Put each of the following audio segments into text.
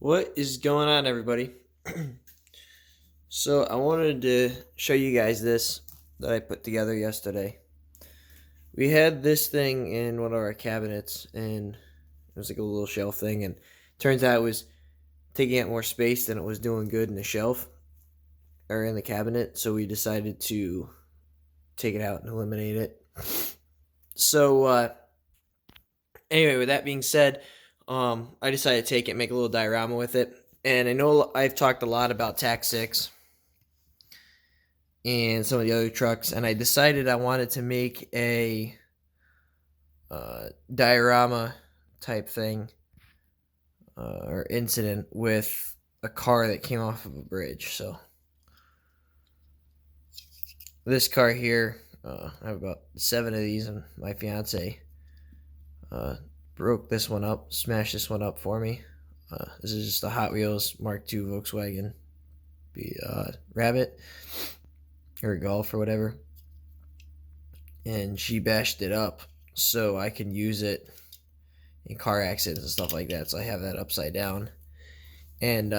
What is going on, everybody? So, I wanted to show you guys this that I put together yesterday. We had this thing in one of our cabinets, and it was like a little shelf thing, and turns out it was taking up more space than it was doing good in the shelf or in the cabinet, so we decided to take it out and eliminate it. So, anyway, with that being said, I decided to take it and make a little diorama with it. And I know I've talked a lot about TAC 6 and some of the other trucks, and I decided I wanted to make a diorama type thing or incident with a car that came off of a bridge. So this car here, I have about 7 of these, and my fiance broke this one up, smashed this one up for me. This is just a Hot Wheels Mark II Volkswagen Rabbit or Golf or whatever, and she bashed it up so I can use it in car accidents and stuff like that. So I have that upside down, and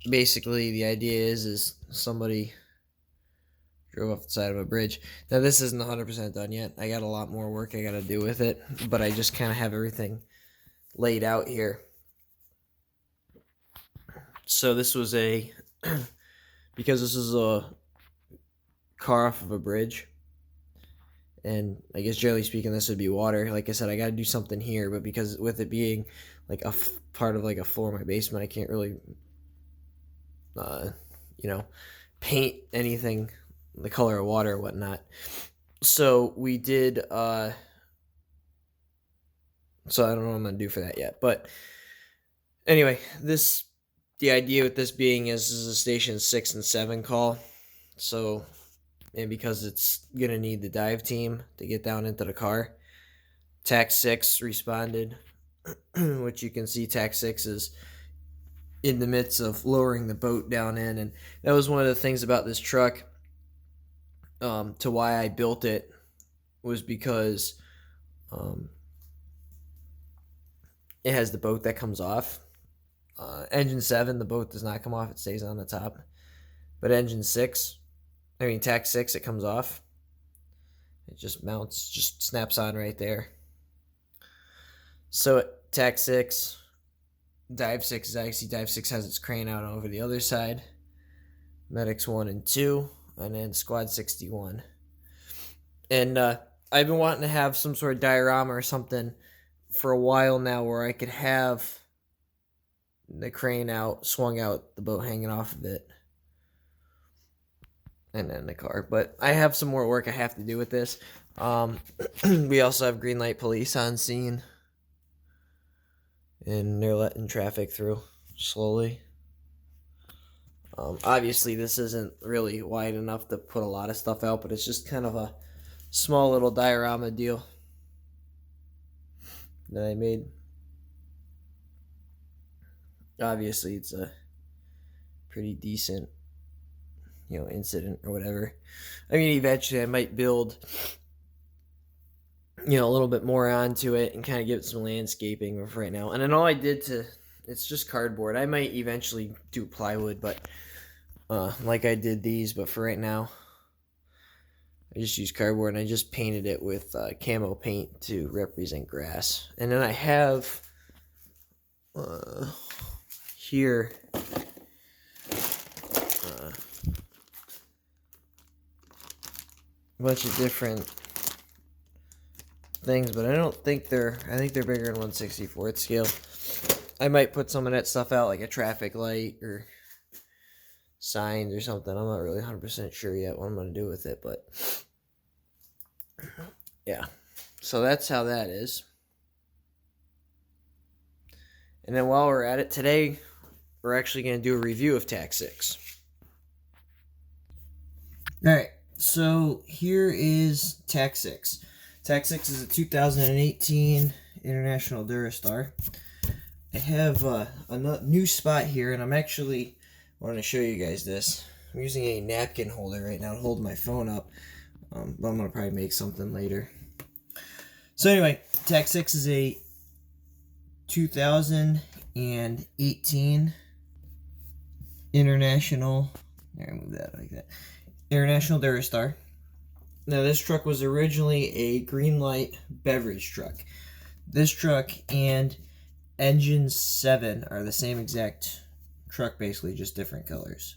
basically the idea is somebody drove off the side of a bridge. Now this isn't 100% done yet. I got a lot more work I got to do with it, but I just kind of have everything laid out here. So this was because this is a car off of a bridge, and I guess generally speaking this would be water. Like I said, I got to do something here, but because with it being like part of like a floor in my basement, I can't really paint anything the color of water or whatnot. So we did so I don't know what I'm gonna do for that yet, but anyway, the idea with this being is a station 6 and 7 call. So, and because it's going to need the dive team to get down into the car, TAC 6 responded, which you can see TAC 6 is in the midst of lowering the boat down in. And that was one of the things about this truck, to why I built it, was because it has the boat that comes off. Engine 7, the boat does not come off, it stays on the top. But TAC 6, it comes off. It just mounts, just snaps on right there. So TAC 6, Dive 6 is actually, Dive 6 has its crane out over the other side. Medics 1 and 2, and then Squad 61. And I've been wanting to have some sort of diorama or something for a while now where I could have the crane swung out, the boat hanging off of it, and then the car. But I have some more work I have to do with this. We also have green light police on scene, and they're letting traffic through slowly. Obviously this isn't really wide enough to put a lot of stuff out, but it's just kind of a small little diorama deal that I made. Obviously it's a pretty decent incident or whatever. I mean, eventually I might build a little bit more onto it and kind of give it some landscaping for right now. And then all I did it's just cardboard. I might eventually do plywood, but like I did these, but for right now I just used cardboard, and I just painted it with camo paint to represent grass. And then I have here a bunch of different things, but I think they're bigger than 1/64th scale. I might put some of that stuff out, like a traffic light or signs or something. I'm not really 100% sure yet what I'm going to do with it, but yeah. So that's how that is. And then while we're at it, today we're actually going to do a review of TAC 6. Alright, so here is TAC 6. TAC 6 is a 2018 International Durastar. I have a new spot here, and I'm actually wanting to show you guys this. I'm using a napkin holder right now to hold my phone up, but I'm going to probably make something later. So anyway, TAC 6 is a 2018 and 18 International. There, move that like that. International Durastar. Now, this truck was originally a green light beverage truck. This truck and Engine 7 are the same exact truck, basically, just different colors.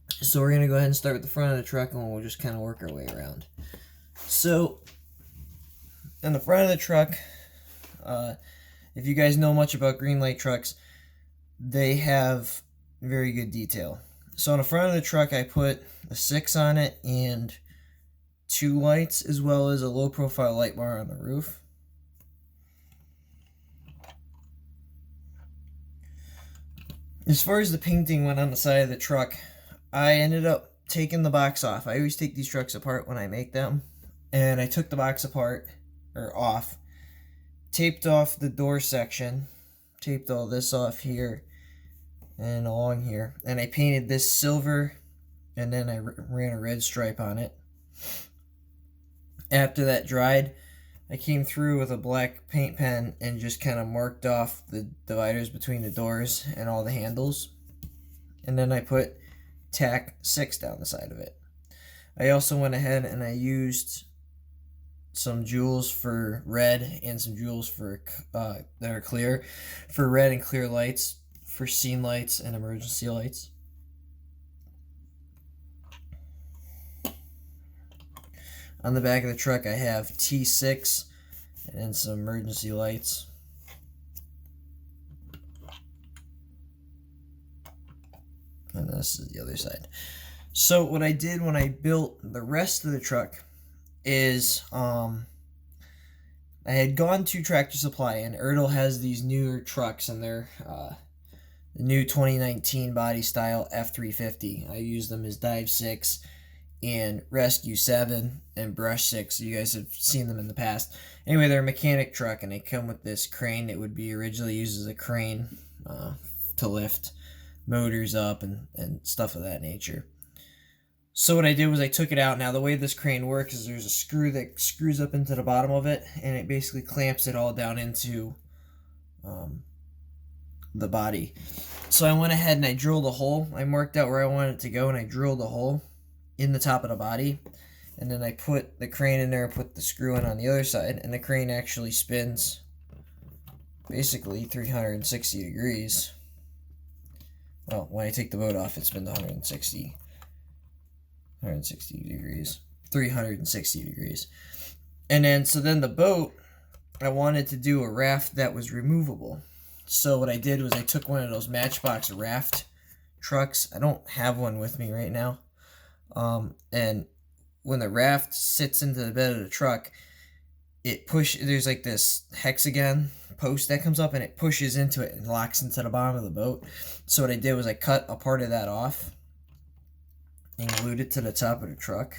So we're going to go ahead and start with the front of the truck, and we'll just kind of work our way around. So, on the front of the truck, if you guys know much about green light trucks, they have very good detail. So on the front of the truck, I put a 6 on it and 2 lights, as well as a low profile light bar on the roof. As far as the painting went on the side of the truck, I ended up taking the box off. I always take these trucks apart when I make them. And I took the box apart, or off, taped off the door section, taped all this off here and along here, and I painted this silver, and then I ran a red stripe on it. After that dried, I came through with a black paint pen and just kind of marked off the dividers between the doors and all the handles, and then I put TAC 6 down the side of it. I also went ahead and I used some jewels for red and some jewels for that are clear, for red and clear lights, for scene lights and emergency lights. On the back of the truck, I have T6 and then some emergency lights. And this is the other side. So what I did when I built the rest of the truck is I had gone to Tractor Supply, and Ertl has these newer trucks, and they're the new 2019 body style F350. I use them as Dive 6 and Rescue 7 and Brush 6. You guys have seen them in the past. Anyway, they're a mechanic truck, and they come with this crane that would be originally used as a crane to lift motors up and stuff of that nature. So what I did was I took it out. Now the way this crane works is there's a screw that screws up into the bottom of it, and it basically clamps it all down into the body. So I went ahead and I drilled a hole. I marked out where I wanted it to go, and I drilled a hole in the top of the body, and then I put the crane in there and put the screw in on the other side, and the crane actually spins basically 360 degrees. Well, when I take the boat off, it spins 160 degrees, 360 degrees. And then, so then the boat, I wanted to do a raft that was removable. So what I did was I took one of those Matchbox raft trucks. I don't have one with me right now. And when the raft sits into the bed of the truck, there's like this hexagon post that comes up, and it pushes into it and locks into the bottom of the boat. So what I did was I cut a part of that off and glued it to the top of the truck.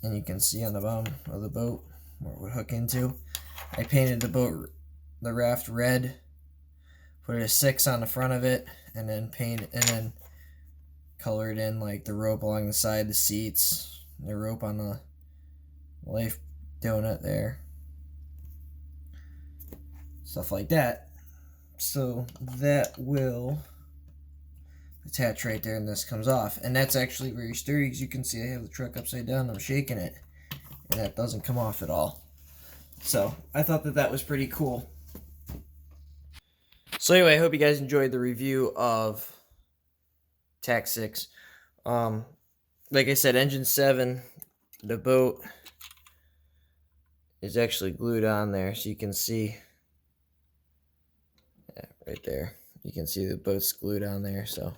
And you can see on the bottom of the boat where it would hook into. I painted the raft red, put a 6 on the front of it, and then colored in like the rope along the side, the seats, the rope on the life donut there, stuff like that. So that will attach right there, and this comes off, and that's actually very sturdy, because you can see I have the truck upside down. I'm shaking it, and that doesn't come off at all. So I thought that was pretty cool. So anyway, I hope you guys enjoyed the review of TAC 6. Like I said, engine 7, the boat is actually glued on there, so you can see, right there, you can see the boat's glued on there. So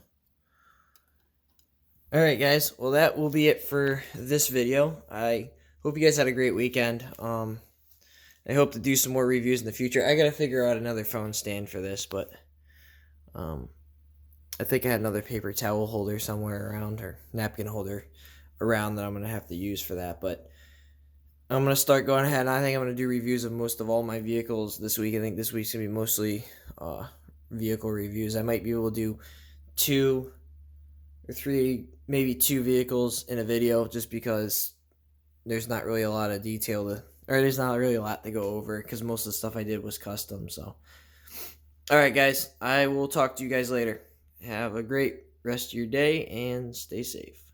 alright guys, well that will be it for this video. I hope you guys had a great weekend. I hope to do some more reviews in the future. I gotta figure out another phone stand for this, but I think I had another paper towel holder somewhere around, or napkin holder around, that I'm gonna have to use for that. But I'm gonna start going ahead, and I think I'm gonna do reviews of most of all my vehicles this week. I think this week's gonna be mostly vehicle reviews. I might be able to do 2 or 3, maybe 2 vehicles in a video, just because there's not really a lot of detail to or there's not really a lot to go over because most of the stuff I did was custom. So, all right, guys, I will talk to you guys later. Have a great rest of your day and stay safe.